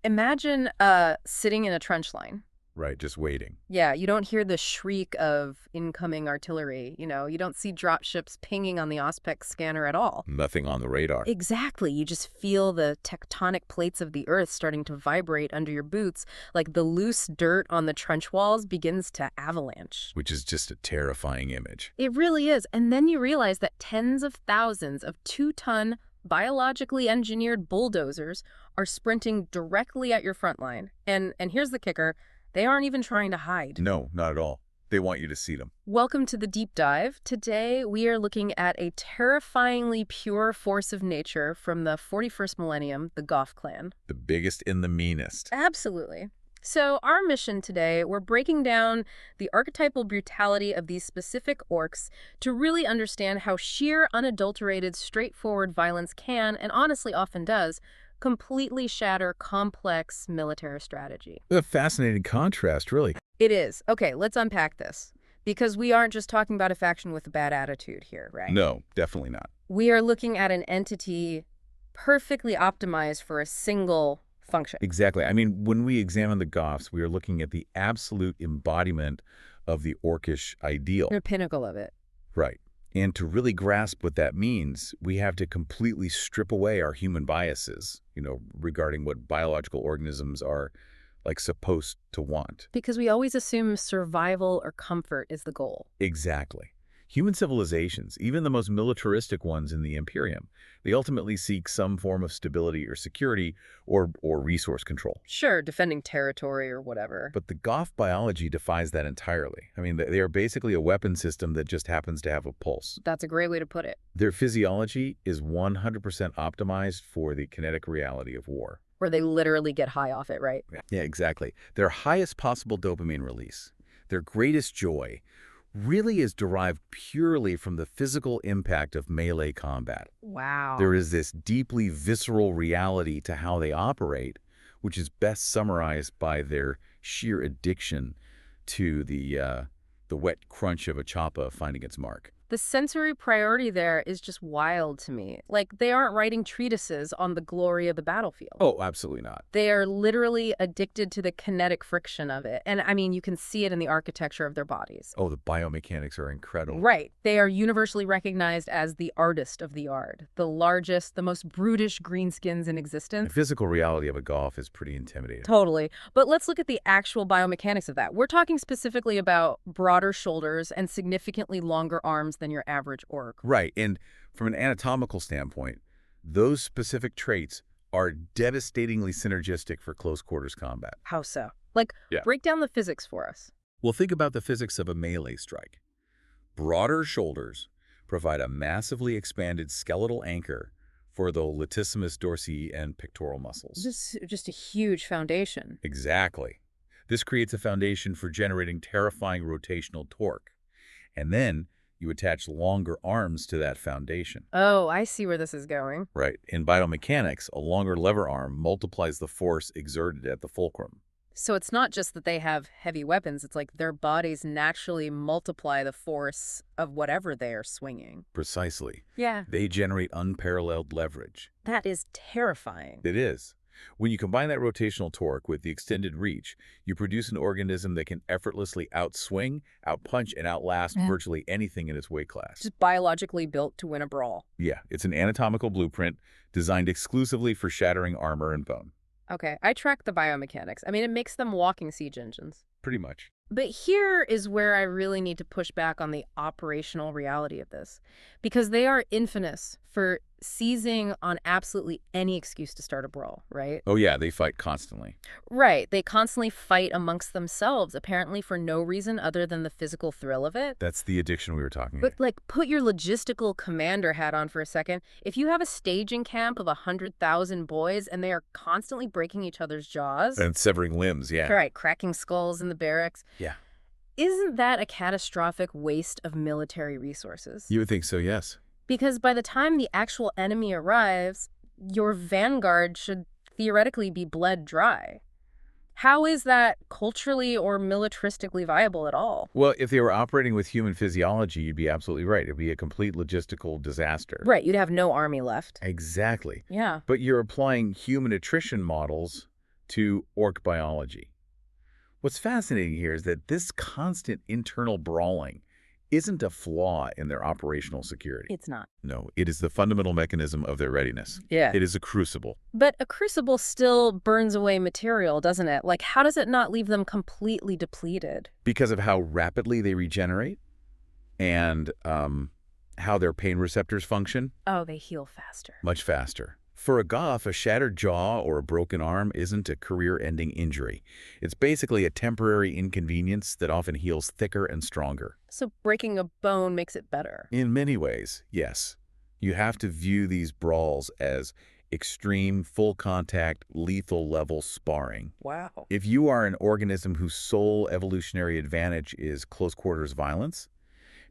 Imagine sitting in a trench line. Right, just waiting. Yeah, you don't hear the shriek of incoming artillery. You don't see drop ships pinging on the Auspex scanner at all. Nothing on the radar. Exactly. You just feel the tectonic plates of the earth starting to vibrate under your boots, like the loose dirt on the trench walls begins to avalanche. Which is just a terrifying image. It really is. And then you realize that tens of thousands of 2-ton biologically engineered bulldozers are sprinting directly at your front line. And here's the kicker. They aren't even trying to hide. No, not at all. They want you to see them. Welcome to the deep dive. Today, we are looking at a terrifyingly pure force of nature from the 41st millennium, the Goff clan. The biggest and the meanest. Absolutely. So our mission today, we're breaking down the archetypal brutality of these specific orcs to really understand how sheer, unadulterated, straightforward violence can, and honestly often does, completely shatter complex military strategy. A fascinating contrast, really. It is. Okay, let's unpack this. Because we aren't just talking about a faction with a bad attitude here, right? No, definitely not. We are looking at an entity perfectly optimized for a single function. Exactly. I mean, when we examine the Goths, we are looking at the absolute embodiment of the orcish ideal. The pinnacle of it. Right. And to really grasp what that means, we have to completely strip away our human biases, regarding what biological organisms are supposed to want. Because we always assume survival or comfort is the goal. Exactly. Human civilizations, even the most militaristic ones in the Imperium, they ultimately seek some form of stability or security or resource control. Sure, defending territory or whatever. But the Goff biology defies that entirely. I mean, they are basically a weapon system that just happens to have a pulse. That's a great way to put it. Their physiology is 100% optimized for the kinetic reality of war. Where they literally get high off it, right? Yeah, exactly. Their highest possible dopamine release, their greatest joy, really is derived purely from the physical impact of melee combat. Wow. There is this deeply visceral reality to how they operate, which is best summarized by their sheer addiction to the wet crunch of a choppa finding its mark. The sensory priority there is just wild to me. Like, they aren't writing treatises on the glory of the battlefield. Oh, absolutely not. They are literally addicted to the kinetic friction of it. And I mean, you can see it in the architecture of their bodies. Oh, the biomechanics are incredible. Right. They are universally recognized as the artist of the art, the largest, the most brutish greenskins in existence. The physical reality of a Goff is pretty intimidating. Totally. But let's look at the actual biomechanics of that. We're talking specifically about broader shoulders and significantly longer arms than your average orc. Right. And from an anatomical standpoint, those specific traits are devastatingly synergistic for close quarters combat. How so? Break down the physics for us. Well, think about the physics of a melee strike. Broader shoulders provide a massively expanded skeletal anchor for the latissimus dorsi and pectoral muscles. Just a huge foundation. Exactly. This creates a foundation for generating terrifying rotational torque. And then you attach longer arms to that foundation. Oh, I see where this is going. Right. In biomechanics, a longer lever arm multiplies the force exerted at the fulcrum. So it's not just that they have heavy weapons, it's like their bodies naturally multiply the force of whatever they are swinging. Precisely. Yeah. They generate unparalleled leverage. That is terrifying. It is. When you combine that rotational torque with the extended reach, you produce an organism that can effortlessly outswing, outpunch, and outlast virtually anything in its weight class. Just biologically built to win a brawl. Yeah, it's an anatomical blueprint designed exclusively for shattering armor and bone. Okay, I track the biomechanics. I mean, it makes them walking siege engines. Pretty much. But here is where I really need to push back on the operational reality of this. Because they are infamous for seizing on absolutely any excuse to start a brawl, right? Oh yeah, they fight constantly. Right. They constantly fight amongst themselves, apparently for no reason other than the physical thrill of it. That's the addiction we were talking But, about. put your logistical commander hat on for a second. If you have a staging camp of 100,000 boys and they are constantly breaking each other's jaws. And severing limbs, yeah. Right, cracking skulls in the barracks. Yeah. Isn't that a catastrophic waste of military resources? You would think so, yes. Because by the time the actual enemy arrives, your vanguard should theoretically be bled dry. How is that culturally or militaristically viable at all? Well, if they were operating with human physiology, you'd be absolutely right. It'd be a complete logistical disaster. Right, you'd have no army left. Exactly. Yeah. But you're applying human attrition models to orc biology. What's fascinating here is that this constant internal brawling isn't a flaw in their operational security. It's not. No, it is the fundamental mechanism of their readiness. Yeah. It is a crucible. But a crucible still burns away material, doesn't it? Like, how does it not leave them completely depleted? Because of how rapidly they regenerate and how their pain receptors function, Oh, they heal faster. much faster. For a Goff, a shattered jaw or a broken arm isn't a career-ending injury. It's basically a temporary inconvenience that often heals thicker and stronger. So breaking a bone makes it better. In many ways, yes. You have to view these brawls as extreme, full-contact, lethal-level sparring. Wow. If you are an organism whose sole evolutionary advantage is close-quarters violence,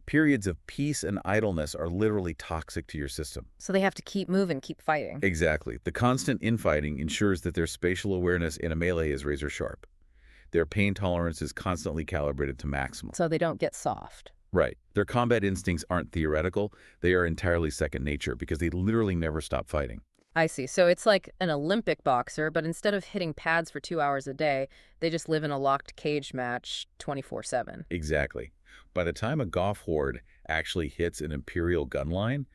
periods of peace and idleness are literally toxic to your system. So they have to keep moving, keep fighting. Exactly. The constant infighting ensures that their spatial awareness in a melee is razor sharp. Their pain tolerance is constantly calibrated to maximum. So they don't get soft. Right. Their combat instincts aren't theoretical. They are entirely second nature because they literally never stop fighting. I see. So it's like an Olympic boxer, but instead of hitting pads for 2 hours a day, they just live in a locked cage match 24/7. Exactly. By the time a Goff horde actually hits an Imperial gun line,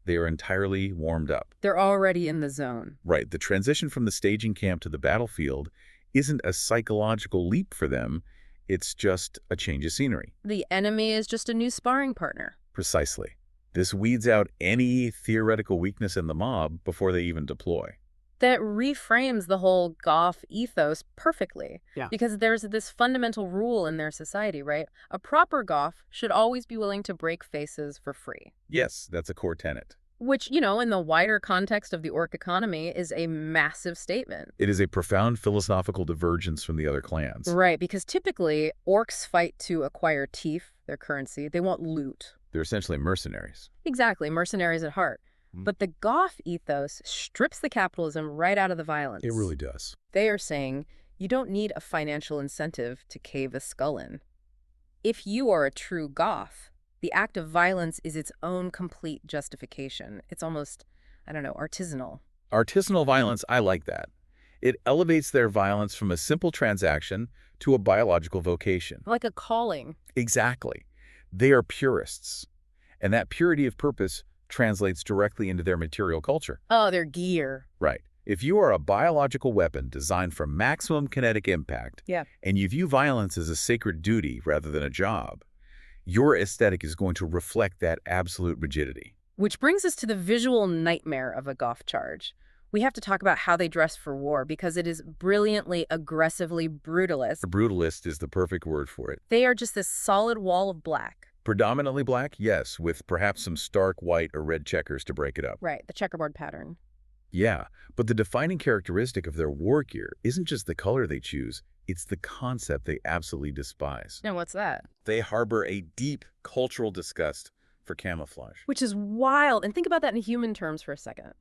they are entirely warmed up. They're already in the zone. Right. The transition from the staging camp to the battlefield isn't a psychological leap for them. It's just a change of scenery. The enemy is just a new sparring partner. Precisely. This weeds out any theoretical weakness in the mob before they even deploy. That reframes the whole Goff ethos perfectly. Yeah. Because there's this fundamental rule in their society, right? A proper Goff should always be willing to break faces for free. Yes, that's a core tenet. Which, in the wider context of the orc economy is a massive statement. It is a profound philosophical divergence from the other clans. Right, because typically orcs fight to acquire teeth, their currency. They want loot. They're essentially mercenaries. Exactly, mercenaries at heart. But the Goff ethos strips the capitalism right out of the violence. It really does. They are saying you don't need a financial incentive to cave a skull in. If you are a true Goff, the act of violence is its own complete justification. It's almost, artisanal. Artisanal violence, I like that. It elevates their violence from a simple transaction to a biological vocation. Like a calling. Exactly. They are purists. And that purity of purpose translates directly into their material culture. Oh, their gear. Right. If you are a biological weapon designed for maximum kinetic impact, Yeah. and you view violence as a sacred duty rather than a job, your aesthetic is going to reflect that absolute rigidity. Which brings us to the visual nightmare of a Goff charge. We have to talk about how they dress for war because it is brilliantly, aggressively brutalist. The brutalist is the perfect word for it. They are just this solid wall of black. Predominantly black, yes, with perhaps some stark white or red checkers to break it up. Right, the checkerboard pattern. Yeah, but the defining characteristic of their war gear isn't just the color they choose, it's the concept they absolutely despise. Now, what's that? They harbor a deep cultural disgust for camouflage. Which is wild. And think about that in human terms for a second.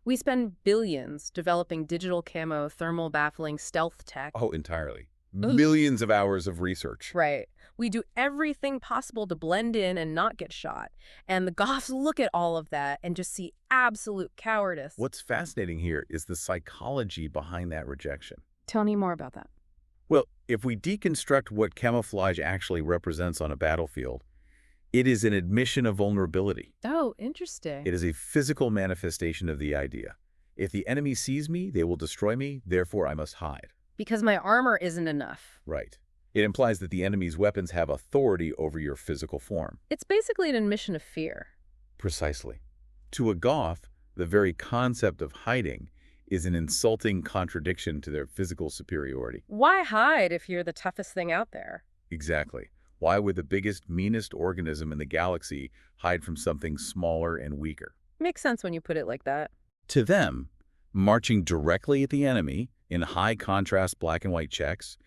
We spend billions developing digital camo, thermal baffling, stealth tech. Oh, entirely. Ugh. Millions of hours of research. Right. We do everything possible to blend in and not get shot. And the Goths look at all of that and just see absolute cowardice. What's fascinating here is the psychology behind that rejection. Tell me more about that. Well, if we deconstruct what camouflage actually represents on a battlefield, it is an admission of vulnerability. Oh, interesting. It is a physical manifestation of the idea. If the enemy sees me, they will destroy me, therefore I must hide. Because my armor isn't enough. Right. It implies that the enemy's weapons have authority over your physical form. It's basically an admission of fear. Precisely. To a Goth, the very concept of hiding is an insulting contradiction to their physical superiority. Why hide if you're the toughest thing out there? Exactly. Why would the biggest, meanest organism in the galaxy hide from something smaller and weaker? Makes sense when you put it like that. To them, marching directly at the enemy in high-contrast black and white checks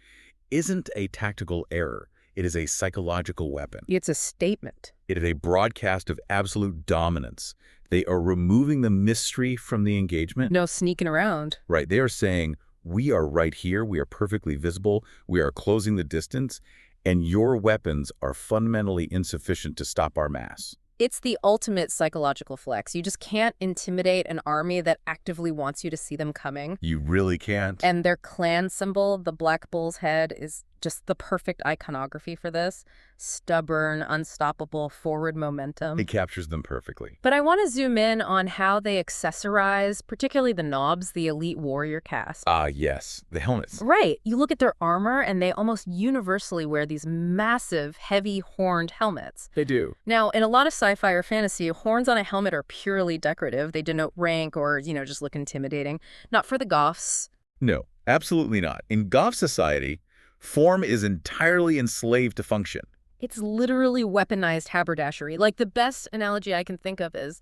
isn't a tactical error. It is a psychological weapon. It's a statement. It is a broadcast of absolute dominance. They are removing the mystery from the engagement. No sneaking around. Right. They are saying, we are right here. We are perfectly visible. We are closing the distance. And your weapons are fundamentally insufficient to stop our mass. It's the ultimate psychological flex. You just can't intimidate an army that actively wants you to see them coming. You really can't. And their clan symbol, the black bull's head, is just the perfect iconography for this. Stubborn, unstoppable, forward momentum. It captures them perfectly. But I want to zoom in on how they accessorize, particularly the knobs, the elite warrior caste. Ah, yes. The helmets. Right. You look at their armor, and they almost universally wear these massive, heavy, horned helmets. They do. Now, in a lot of sci-fi or fantasy, horns on a helmet are purely decorative. They denote rank or, just look intimidating. Not for the Goths. No, absolutely not. In Goth society, form is entirely enslaved to function. It's literally weaponized haberdashery. Like, the best analogy I can think of is,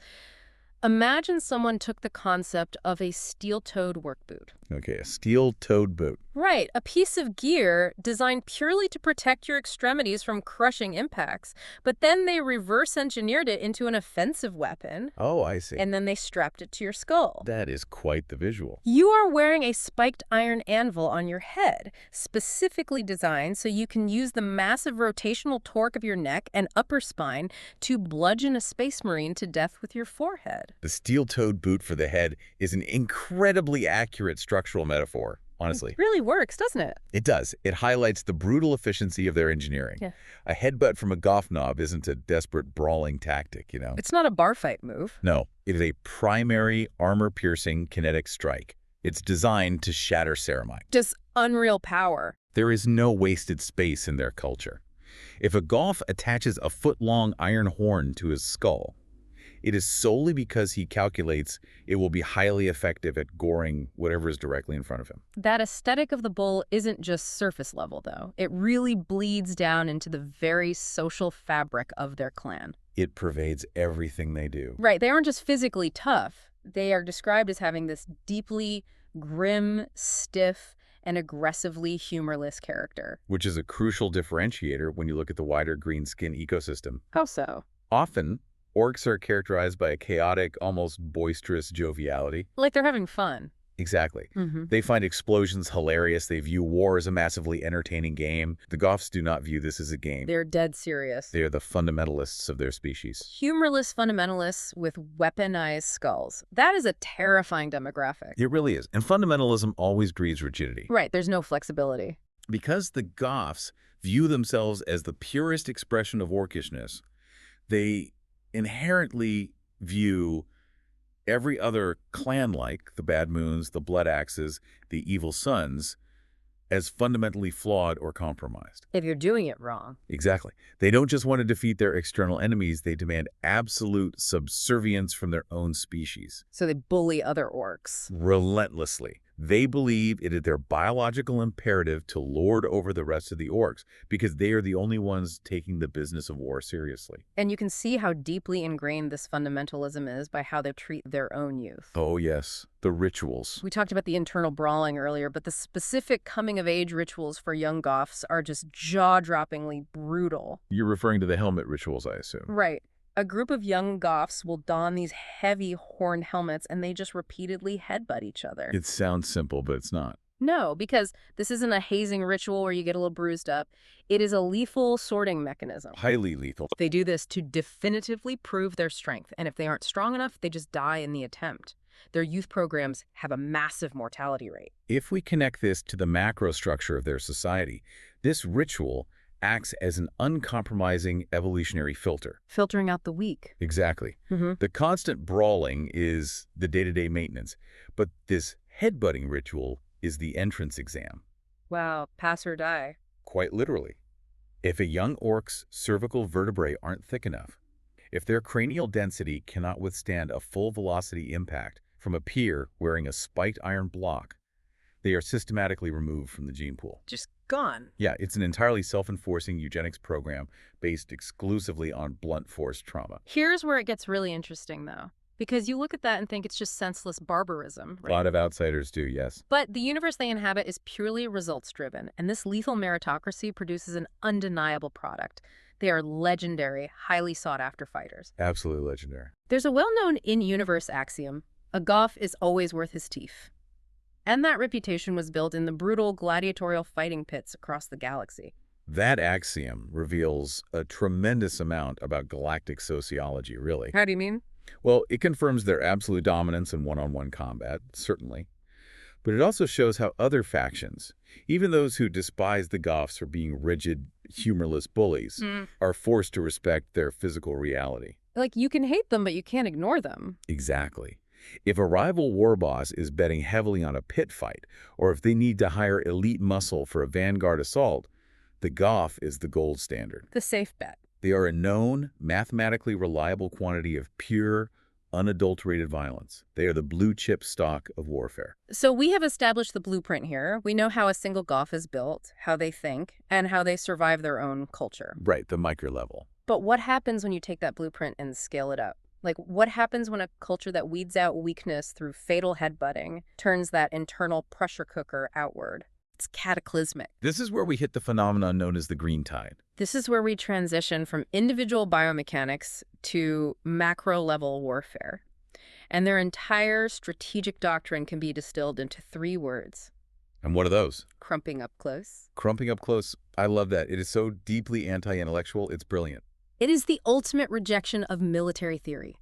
imagine someone took the concept of a steel-toed work boot. Okay, a steel-toed boot. Right, a piece of gear designed purely to protect your extremities from crushing impacts. But then they reverse engineered it into an offensive weapon. Oh, I see. And then they strapped it to your skull. That is quite the visual. You are wearing a spiked iron anvil on your head, specifically designed so you can use the massive rotational torque of your neck and upper spine to bludgeon a space marine to death with your forehead. The steel-toed boot for the head is an incredibly accurate structural metaphor, honestly. It really works, doesn't it? It does. It highlights the brutal efficiency of their engineering. Yeah. A headbutt from a Goff knob isn't a desperate brawling tactic, It's not a bar fight move. No, it is a primary armor-piercing kinetic strike. It's designed to shatter ceramite. Just unreal power. There is no wasted space in their culture. If a Goff attaches a foot-long iron horn to his skull, it is solely because he calculates it will be highly effective at goring whatever is directly in front of him. That aesthetic of the bull isn't just surface level, though. It really bleeds down into the very social fabric of their clan. It pervades everything they do. Right, they aren't just physically tough. They are described as having this deeply grim, stiff, and aggressively humorless character. Which is a crucial differentiator when you look at the wider green skin ecosystem. How so? Often, orcs are characterized by a chaotic, almost boisterous joviality. Like they're having fun. Exactly. They find explosions hilarious. They view war as a massively entertaining game. The Goths do not view this as a game. They're dead serious. They are the fundamentalists of their species. Humorless fundamentalists with weaponized skulls. That is a terrifying demographic. It really is. And fundamentalism always breeds rigidity. Right, there's no flexibility. Because the Goths view themselves as the purest expression of orcishness, they inherently view every other clan, like the Bad Moons, the Blood Axes, the Evil Sons, as fundamentally flawed or compromised. If you're doing it wrong. Exactly. They don't just want to defeat their external enemies, they demand absolute subservience from their own species. So they bully other orcs. Relentlessly. They believe it is their biological imperative to lord over the rest of the orcs because they are the only ones taking the business of war seriously. And you can see how deeply ingrained this fundamentalism is by how they treat their own youth. Oh, yes. The rituals. We talked about the internal brawling earlier, but the specific coming-of-age rituals for young Goths are just jaw-droppingly brutal. You're referring to the helmet rituals, I assume. Right. A group of young Goths will don these heavy horned helmets and they just repeatedly headbutt each other. It sounds simple, but it's not. No, because this isn't a hazing ritual where you get a little bruised up. It is a lethal sorting mechanism. Highly lethal. They do this to definitively prove their strength, and if they aren't strong enough, they just die in the attempt. Their youth programs have a massive mortality rate. If we connect this to the macro structure of their society, this ritual acts as an uncompromising evolutionary filter. Filtering out the weak. Exactly. The constant brawling is the day-to-day maintenance, but this headbutting ritual is the entrance exam. Wow, pass or die. Quite literally. If a young orc's cervical vertebrae aren't thick enough, if their cranial density cannot withstand a full velocity impact from a peer wearing a spiked iron block, they are systematically removed from the gene pool. Just gone. Yeah, it's an entirely self-enforcing eugenics program based exclusively on blunt force trauma. Here's where it gets really interesting, though. Because you look at that and think it's just senseless barbarism. Right? A lot of outsiders do, yes. But the universe they inhabit is purely results-driven, and this lethal meritocracy produces an undeniable product. They are legendary, highly sought-after fighters. Absolutely legendary. There's a well-known in-universe axiom: a Goff is always worth his teeth. And that reputation was built in the brutal gladiatorial fighting pits across the galaxy. That axiom reveals a tremendous amount about galactic sociology, really. How do you mean? Well, it confirms their absolute dominance in one-on-one combat, certainly. But it also shows how other factions, even those who despise the Goths for being rigid, humorless bullies, are forced to respect their physical reality. Like, you can hate them, but you can't ignore them. Exactly. If a rival war boss is betting heavily on a pit fight, or if they need to hire elite muscle for a vanguard assault, the Goff is the gold standard. The safe bet. They are a known, mathematically reliable quantity of pure, unadulterated violence. They are the blue-chip stock of warfare. So we have established the blueprint here. We know how a single Goff is built, how they think, and how they survive their own culture. Right, the micro level. But what happens when you take that blueprint and scale it up? Like, what happens when a culture that weeds out weakness through fatal headbutting turns that internal pressure cooker outward? It's cataclysmic. This is where we hit the phenomenon known as the green tide. This is where we transition from individual biomechanics to macro-level warfare. And their entire strategic doctrine can be distilled into 3 words. And what are those? Crumping up close. Crumping up close. I love that. It is so deeply anti-intellectual. It's brilliant. It is the ultimate rejection of military theory.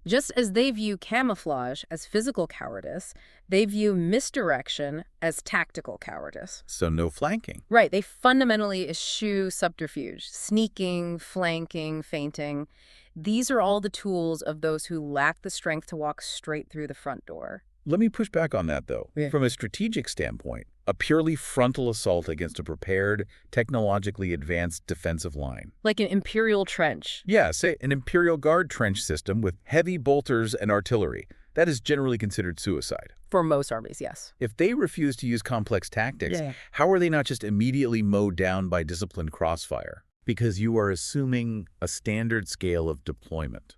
Just as they view camouflage as physical cowardice, they view misdirection as tactical cowardice. So no flanking. Right, they fundamentally eschew subterfuge, sneaking, flanking, feinting. These are all the tools of those who lack the strength to walk straight through the front door. Let me push back on that, though. Yeah. From a strategic standpoint, a purely frontal assault against a prepared, technologically advanced defensive line. Like an imperial trench. Yeah, say an Imperial Guard trench system with heavy bolters and artillery. That is generally considered suicide. For most armies, yes. If they refuse to use complex tactics, Yeah. how are they not just immediately mowed down by disciplined crossfire? Because you are assuming a standard scale of deployment.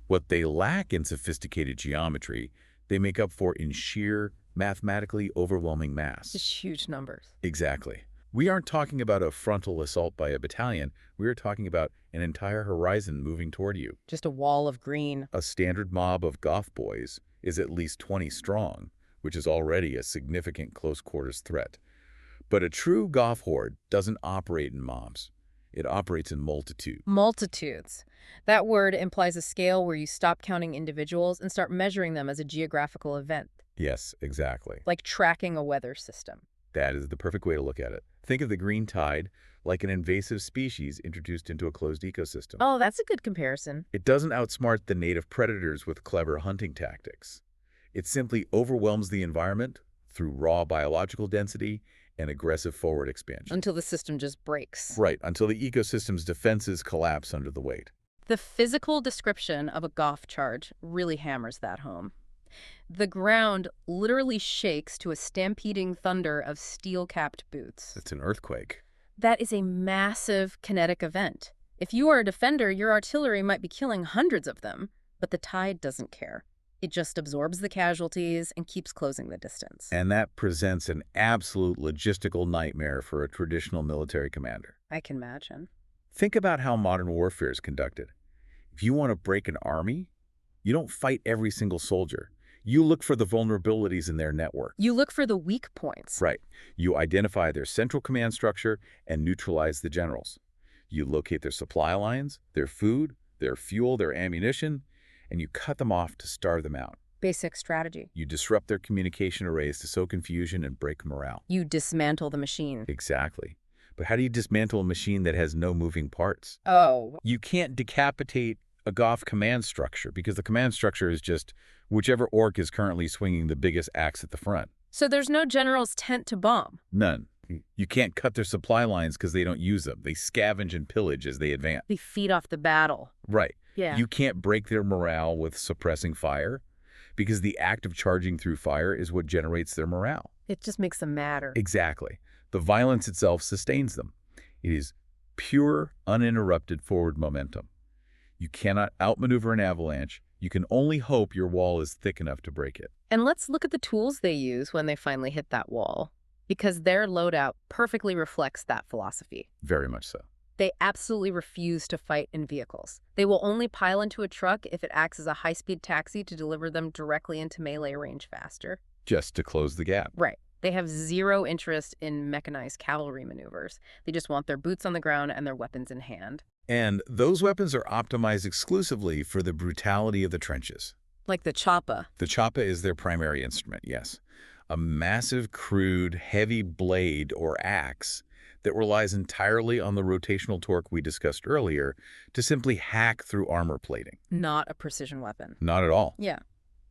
What they lack in sophisticated geometry, they make up for in sheer, mathematically overwhelming mass. Just huge numbers. Exactly. We aren't talking about a frontal assault by a battalion. We are talking about an entire horizon moving toward you. Just a wall of green. A standard mob of Goth boys is at least 20 strong, which is already a significant close-quarters threat. But a true Goth horde doesn't operate in mobs. It operates in multitude. Multitudes. That word implies a scale where you stop counting individuals and start measuring them as a geographical event, Yes, exactly. like tracking a weather system. That is the perfect way to look at it. Think of the green tide like an invasive species introduced into a closed ecosystem. Oh, that's a good comparison. It doesn't outsmart the native predators with clever hunting tactics. It simply overwhelms the environment through raw biological density and aggressive forward expansion. Until the system just breaks. Right, until the ecosystem's defenses collapse under the weight. The physical description of a Goff charge really hammers that home. The ground literally shakes to a stampeding thunder of steel-capped boots. It's an earthquake. That is a massive kinetic event. If you are a defender, your artillery might be killing hundreds of them, but the tide doesn't care. It just absorbs the casualties and keeps closing the distance. And that presents an absolute logistical nightmare for a traditional military commander. I can imagine. Think about how modern warfare is conducted. If you want to break an army, you don't fight every single soldier. You look for the vulnerabilities in their network. You look for the weak points. Right. You identify their central command structure and neutralize the generals. You locate their supply lines, their food, their fuel, their ammunition, and you cut them off to starve them out. Basic strategy. You disrupt their communication arrays to sow confusion and break morale. You dismantle the machine. Exactly. But how do you dismantle a machine that has no moving parts? Oh. You can't decapitate a Goff command structure because the command structure is just whichever orc is currently swinging the biggest axe at the front. So there's no general's tent to bomb. None. You can't cut their supply lines because they don't use them. They scavenge and pillage as they advance. They feed off the battle. Right. Yeah. You can't break their morale with suppressing fire because the act of charging through fire is what generates their morale. It just makes them madder. Exactly. The violence itself sustains them. It is pure, uninterrupted forward momentum. You cannot outmaneuver an avalanche. You can only hope your wall is thick enough to break it. And let's look at the tools they use when they finally hit that wall, because their loadout perfectly reflects that philosophy. Very much so. They absolutely refuse to fight in vehicles. They will only pile into a truck if it acts as a high-speed taxi to deliver them directly into melee range faster. Just to close the gap. Right. They have zero interest in mechanized cavalry maneuvers. They just want their boots on the ground and their weapons in hand. And those weapons are optimized exclusively for the brutality of the trenches. Like the choppa. The choppa is their primary instrument, yes. A massive, crude, heavy blade or axe that relies entirely on the rotational torque we discussed earlier to simply hack through armor plating. Not a precision weapon. Not at all. Yeah.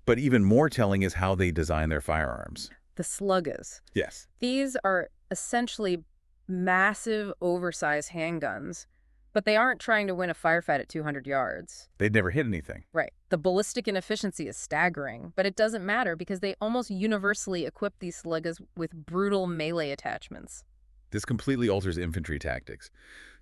But even more telling is how they design their firearms. The sluggas. Yes. These are essentially massive, oversized handguns, but they aren't trying to win a firefight at 200 yards. They'd never hit anything. Right. The ballistic inefficiency is staggering, but it doesn't matter because they almost universally equip these sluggas with brutal melee attachments. This completely alters infantry tactics.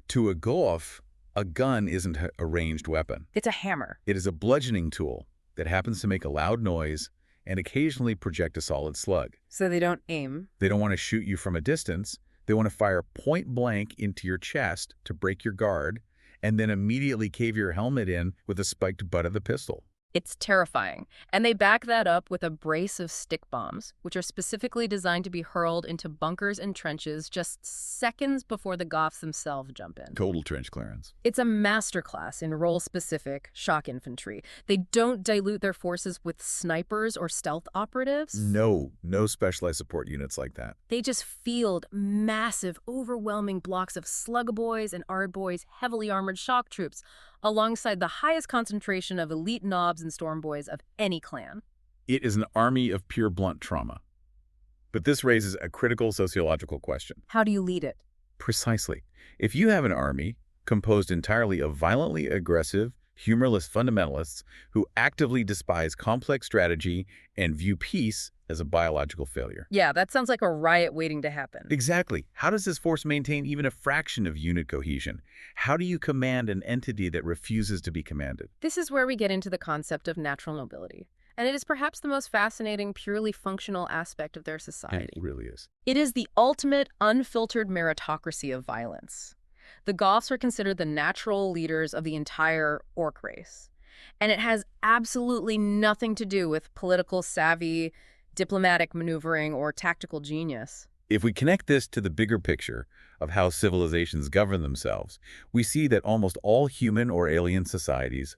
To a Goff, a gun isn't a ranged weapon. It's a hammer. It is a bludgeoning tool that happens to make a loud noise and occasionally project a solid slug. So they don't aim. They don't want to shoot you from a distance. They want to fire point blank into your chest to break your guard and then immediately cave your helmet in with the spiked butt of the pistol. It's terrifying. And they back that up with a brace of stick bombs, which are specifically designed to be hurled into bunkers and trenches just seconds before the Goths themselves jump in. Total trench clearance. It's a masterclass in role-specific shock infantry. They don't dilute their forces with snipers or stealth operatives. No specialized support units like that. They just field massive, overwhelming blocks of slug boys and ard boys, heavily armored shock troops, alongside the highest concentration of elite knobs and storm boys of any clan. It is an army of pure blunt trauma. But this raises a critical sociological question. How do you lead it? Precisely. If you have an army composed entirely of violently aggressive, humorless fundamentalists who actively despise complex strategy and view peace as a biological failure. Yeah, that sounds like a riot waiting to happen. Exactly. How does this force maintain even a fraction of unit cohesion? How do you command an entity that refuses to be commanded? This is where we get into the concept of natural nobility. And it is perhaps the most fascinating, purely functional aspect of their society. It really is. It is the ultimate, unfiltered meritocracy of violence. The Goths are considered the natural leaders of the entire orc race. And it has absolutely nothing to do with political savvy, diplomatic maneuvering, or tactical genius. If we connect this to the bigger picture of how civilizations govern themselves, we see that almost all human or alien societies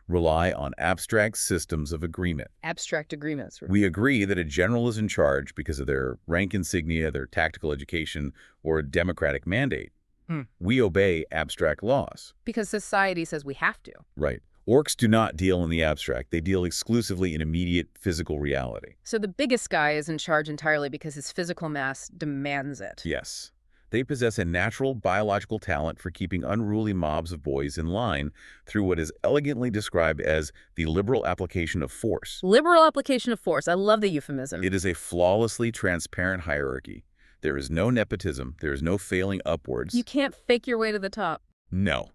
rely on abstract systems of agreement. Abstract agreements. We agree that a general is in charge because of their rank insignia, their tactical education, or a democratic mandate. We obey abstract laws. Because society says we have to. Right. Orcs do not deal in the abstract. They deal exclusively in immediate physical reality. So the biggest guy is in charge entirely because his physical mass demands it. Yes. They possess a natural biological talent for keeping unruly mobs of boys in line through what is elegantly described as the liberal application of force. Liberal application of force. I love the euphemism. It is a flawlessly transparent hierarchy. There is no nepotism. There is no failing upwards. You can't fake your way to the top. No.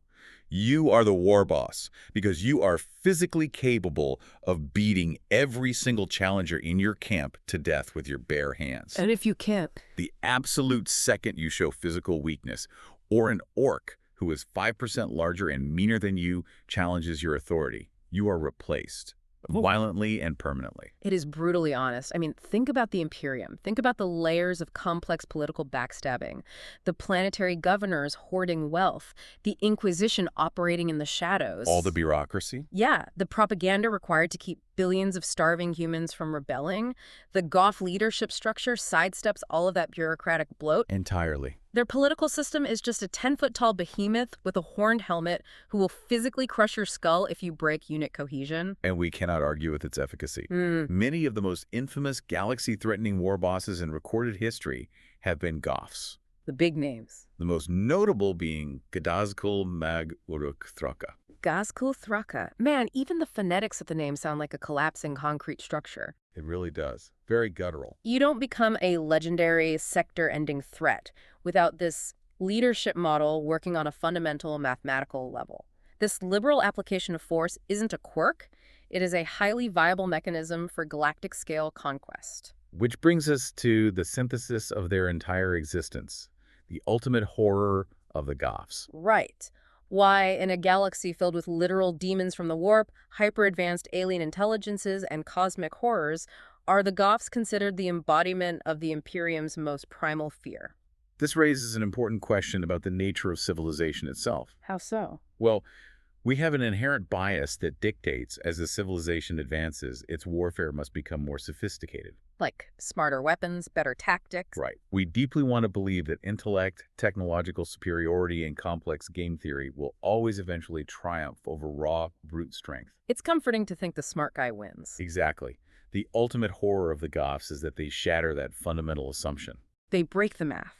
You are the war boss because you are physically capable of beating every single challenger in your camp to death with your bare hands. And if you can't? The absolute second you show physical weakness, or an orc who is 5% larger and meaner than you challenges your authority, you are replaced. Violently and permanently. It is brutally honest. I mean, think about the Imperium. Think about the layers of complex political backstabbing, the planetary governors hoarding wealth, the Inquisition operating in the shadows. All the bureaucracy? Yeah, the propaganda required to keep billions of starving humans from rebelling. The Goff leadership structure sidesteps all of that bureaucratic bloat. Entirely. Their political system is just a 10-foot-tall behemoth with a horned helmet who will physically crush your skull if you break unit cohesion. And we cannot argue with its efficacy. Many of the most infamous galaxy-threatening war bosses in recorded history have been Goths. The big names. The most notable being Gadazkul Mag Uruk Thraka. Gazkul Thraka. Man, even the phonetics of the name sound like a collapsing concrete structure. It really does. Very guttural. You don't become a legendary sector-ending threat without this leadership model working on a fundamental mathematical level. This liberal application of force isn't a quirk. It is a highly viable mechanism for galactic-scale conquest. Which brings us to the synthesis of their entire existence, the ultimate horror of the Goths. Right. Why, in a galaxy filled with literal demons from the warp, hyper-advanced alien intelligences, and cosmic horrors, Are the Goths considered the embodiment of the Imperium's most primal fear? This raises an important question about the nature of civilization itself. How so? Well, we have an inherent bias that dictates as the civilization advances, its warfare must become more sophisticated. Like smarter weapons, better tactics? Right. We deeply want to believe that intellect, technological superiority, and complex game theory will always eventually triumph over raw, brute strength. It's comforting to think the smart guy wins. Exactly. The ultimate horror of the Goths is that they shatter that fundamental assumption. They break the math.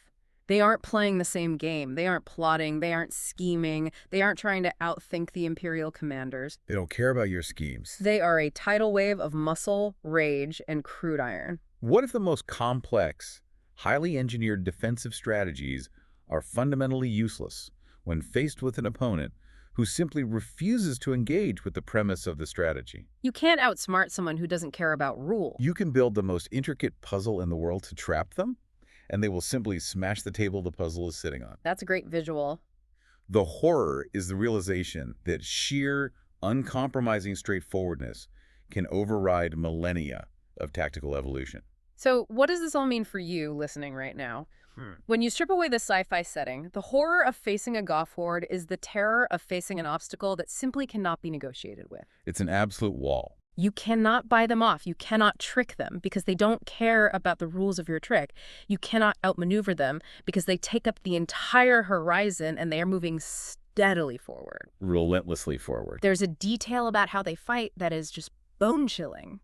They aren't playing the same game. They aren't plotting. They aren't scheming. They aren't trying to outthink the Imperial commanders. They don't care about your schemes. They are a tidal wave of muscle, rage, and crude iron. What if the most complex, highly engineered defensive strategies are fundamentally useless when faced with an opponent who simply refuses to engage with the premise of the strategy? You can't outsmart someone who doesn't care about rule. You can build the most intricate puzzle in the world to trap them, and they will simply smash the table the puzzle is sitting on. That's a great visual. The horror is the realization that sheer, uncompromising straightforwardness can override millennia of tactical evolution. So what does this all mean for you listening right now? When you strip away the sci-fi setting, the horror of facing a Goff horde is the terror of facing an obstacle that simply cannot be negotiated with. It's an absolute wall. You cannot buy them off. You cannot trick them because they don't care about the rules of your trick. You cannot outmaneuver them because they take up the entire horizon and they are moving steadily forward. Relentlessly forward. There's a detail about how they fight that is just bone-chilling.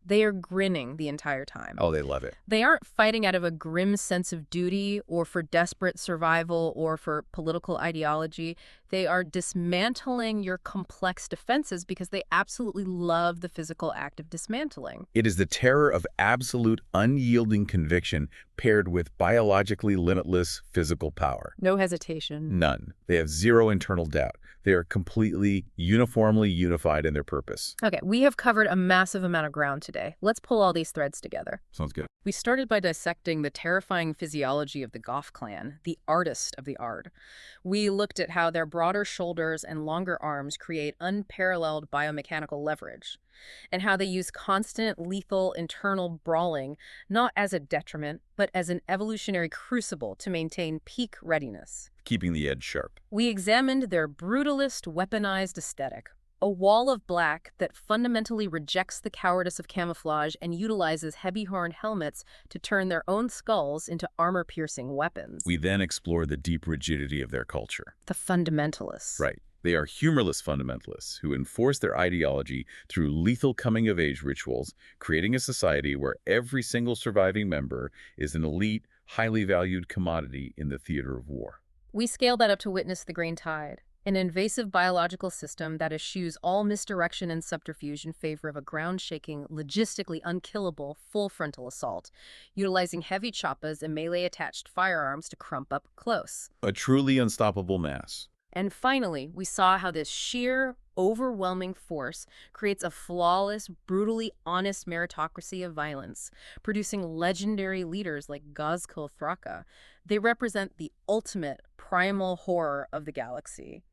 They are grinning the entire time. Oh, they love it. They aren't fighting out of a grim sense of duty or for desperate survival or for political ideology. They are dismantling your complex defenses because they absolutely love the physical act of dismantling. It is the terror of absolute, unyielding conviction paired with biologically limitless physical power. No hesitation. None. They have zero internal doubt. They are completely, uniformly unified in their purpose. Okay, we have covered a massive amount of ground today. Let's pull all these threads together. Sounds good. We started by dissecting the terrifying physiology of the Goff clan, the artist of the art. We looked at how their broader shoulders and longer arms create unparalleled biomechanical leverage, and how they use constant, lethal, internal brawling not as a detriment, but as an evolutionary crucible to maintain peak readiness. Keeping the edge sharp. We examined their brutalist, weaponized aesthetic, a wall of black that fundamentally rejects the cowardice of camouflage and utilizes heavy-horned helmets to turn their own skulls into armor-piercing weapons. We then explore the deep rigidity of their culture. The fundamentalists. Right. They are humorless fundamentalists who enforce their ideology through lethal coming-of-age rituals, creating a society where every single surviving member is an elite, highly valued commodity in the theater of war. We scale that up to witness the green tide, an invasive biological system that eschews all misdirection and subterfuge in favor of a ground-shaking, logistically unkillable, full frontal assault, utilizing heavy choppas and melee-attached firearms to crump up close. A truly unstoppable mass. And finally, we saw how this sheer, overwhelming force creates a flawless, brutally honest meritocracy of violence, producing legendary leaders like Gazkul Thraka. They represent the ultimate primal horror of the galaxy,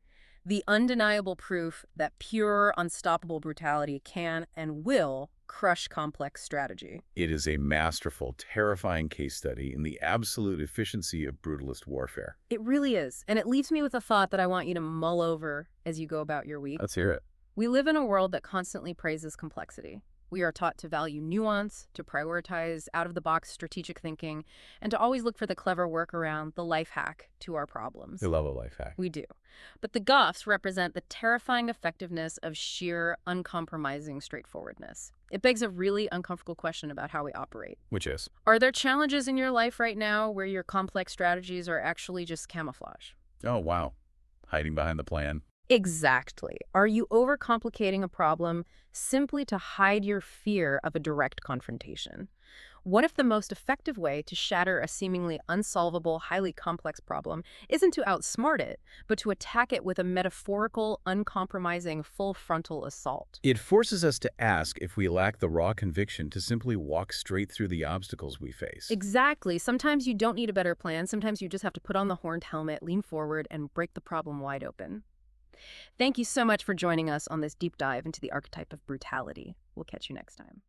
the undeniable proof that pure, unstoppable brutality can and will crush complex strategy. It is a masterful, terrifying case study in the absolute efficiency of brutalist warfare. It really is, and it leaves me with a thought that I want you to mull over as you go about your week. Let's hear it. We live in a world that constantly praises complexity. We are taught to value nuance, to prioritize out-of-the-box strategic thinking, and to always look for the clever workaround, the life hack to our problems. They love a life hack. We do. But the Goffs represent the terrifying effectiveness of sheer, uncompromising straightforwardness. It begs a really uncomfortable question about how we operate. Which is? Are there challenges in your life right now where your complex strategies are actually just camouflage? Oh, wow. Hiding behind the plan. Exactly. Are you overcomplicating a problem simply to hide your fear of a direct confrontation? What if the most effective way to shatter a seemingly unsolvable, highly complex problem isn't to outsmart it, but to attack it with a metaphorical, uncompromising, full frontal assault? It forces us to ask if we lack the raw conviction to simply walk straight through the obstacles we face. Exactly. Sometimes you don't need a better plan. Sometimes you just have to put on the horned helmet, lean forward, and break the problem wide open. Thank you so much for joining us on this deep dive into the archetype of brutality. We'll catch you next time.